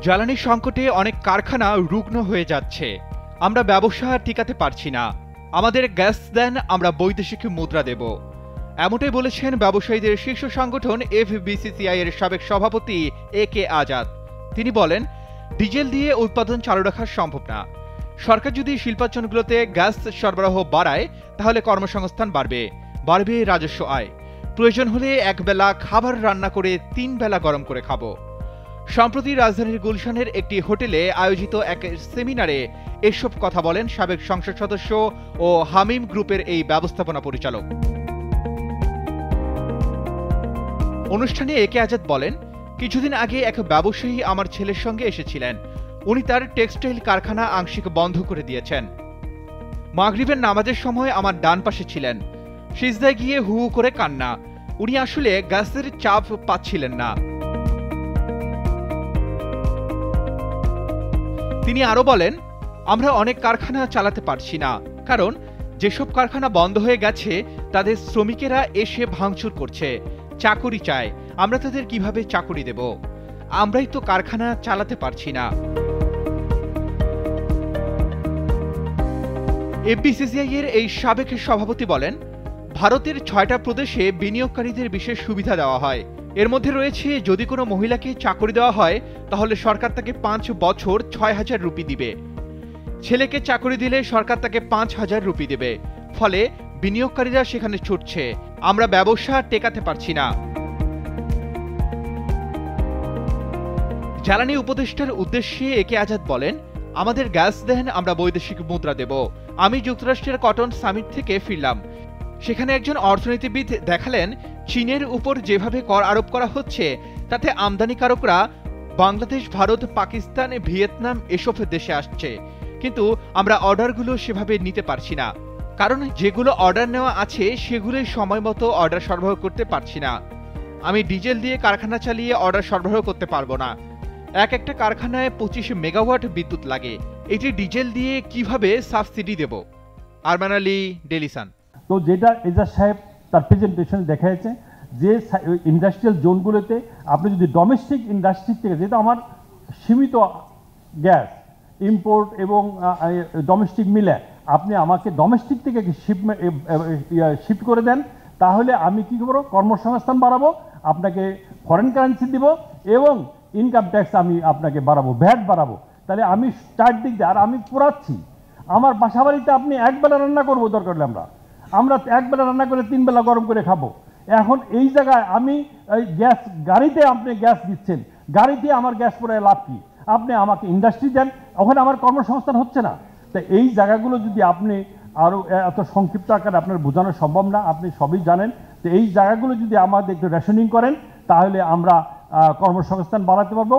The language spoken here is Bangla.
জ্বালানি সংকটে অনেক কারখানা রুগ্ন হয়ে যাচ্ছে। আমরা ব্যবসা টিকাতে পারছি না। আমাদের গ্যাস দেন, আমরা বৈদেশিক মুদ্রা দেব। এমনটাই বলেছেন ব্যবসায়ীদের শীর্ষ সংগঠন এফবিসিসিআই এর সাবেক সভাপতি AK আজাদ। তিনি বলেন, ডিজেল দিয়ে উৎপাদন চালু রাখা সম্ভব না। সরকার যদি শিল্পাঞ্চলগুলোতে গ্যাস সরবরাহ বাড়ায় তাহলে কর্মসংস্থান বাড়বে, বাড়বে রাজস্ব আয়। প্রয়োজন হলে একবেলা খাবার রান্না করে 3 বেলা গরম করে খাবো। সম্প্রতি রাজধানীর গুলশানের একটি হোটেলে আয়োজিত এক সেমিনারে এসব কথা বলেন সাবেক সংসদ সদস্য ও হামিম গ্রুপের এই ব্যবস্থাপনা পরিচালক। অনুষ্ঠানে AK আজাদ বলেন, কিছুদিন আগে এক ব্যবসায়ী আমার ছেলের সঙ্গে এসেছিলেন। উনি তার টেক্সটাইল কারখানা আংশিক বন্ধ করে দিয়েছেন। মাগরিবের নামাজের সময় আমার ডান পাশে ছিলেন। সিজদায় গিয়ে হু হু করে কান্না। উনি আসলে গ্যাসের চাপ পাচ্ছিলেন না। তিনি আরো বলেন, আমরা অনেক কারখানা চালাতে পারছি না, কারণ যেসব কারখানা বন্ধ হয়ে গেছে তাদের শ্রমিকেরা এসে ভাঙচুর করছে, চাকরি চায়। আমরা তাদের কিভাবে চাকরি দেব? আমরাই তো কারখানা চালাতে পারছি না। এফবিসিসিআই এর এই সাবেক সভাপতি বলেন, ভারতের 6টা প্রদেশে বিনিয়োগকারীদের বিশেষ সুবিধা দেওয়া হয়। এর মধ্যে রয়েছে, যদি কোনো মহিলাকে চাকরি দেওয়া হয় তাহলে সরকার তাকে 5 বছর 6,000 রুপি দিবে। ছেলেকে চাকরি দিলে সরকার তাকে 5,000 রুপি দেবে। ফলে বিনিয়োগকারীরা সেখানে ছুটছে। আমরা ব্যবসা টেকাতে পারছি না। জ্বালানি উপদেষ্টার উদ্দেশ্যে AK আজাদ বলেন, আমাদের গ্যাস দেন, আমরা বৈদেশিক মুদ্রা দেব। আমি যুক্তরাষ্ট্রের কটন সামিট থেকে ফিরলাম। সেখানে একজন অর্থনীতিবিদ দেখালেন, চীনের উপর যেভাবে কর আরোপ করা হচ্ছে তাতে আমদানিকারকরা বাংলাদেশ, ভারত, পাকিস্তান, ভিয়েতনাম এসব দেশে আসছে, কিন্তু আমরা অর্ডারগুলো সেভাবে নিতে পারছি না। কারণ যেগুলো অর্ডার নেওয়া আছে সেগুলোই সময় মতো অর্ডার সরবরাহ করতে পারছি না। আমি ডিজেল দিয়ে কারখানা চালিয়ে অর্ডার সরবরাহ করতে পারবো না। একটা কারখানায় 25 মেগাওয়াট বিদ্যুৎ লাগে। এটি ডিজেল দিয়ে কিভাবে সাবসিডি দেব? Arman Ali, Daily Sun. তো যেটা এজাজ সাহেব তার প্রেজেন্টেশন দেখাচ্ছে, যে ইন্ডাস্ট্রিয়াল জোনগুলোতে আপনি যদি ডোমেস্টিক ইন্ডাস্ট্রি থেকে, যেটা আমার সীমিত গ্যাস ইম্পোর্ট এবং ডোমেস্টিক মিলে, আপনি আমাকে ডোমেস্টিক থেকে শিফট করে দেন, তাহলে আমি কী করবো? কর্মসংস্থান বাড়াবো, আপনাকে ফরেন কারেন্সি দিব এবং ইনকাম ট্যাক্স আমি আপনাকে বাড়াবো, ভ্যাট বাড়াবো। তাহলে আমি চারদিক দিয়ে, আর আমি পোড়াচ্ছি। আমার বাসা বাড়িতে আপনি একবেলা রান্না করবো, দরকার হলে আমরা একবেলা রান্না করে 3 বেলা গরম করে খাবো। এখন এই জায়গায় আমি এই গ্যাস গাড়িতে আপনি গ্যাস দিচ্ছেন, গাড়িতে আমার গ্যাস পড়ে লাভ কি? আপনি আমাকে ইন্ডাস্ট্রি দেন, ওখানে আমার কর্মসংস্থান হচ্ছে না। তাই এই জায়গাগুলো যদি আপনি আরও এত সংক্ষিপ্ত আকারে আপনার বোঝানো সম্ভব না, আপনি সবই জানেন। তো এই জায়গাগুলো যদি আমাদের একটু রেশনিং করেন তাহলে আমরা কর্মসংস্থান বাড়াতে পারবো।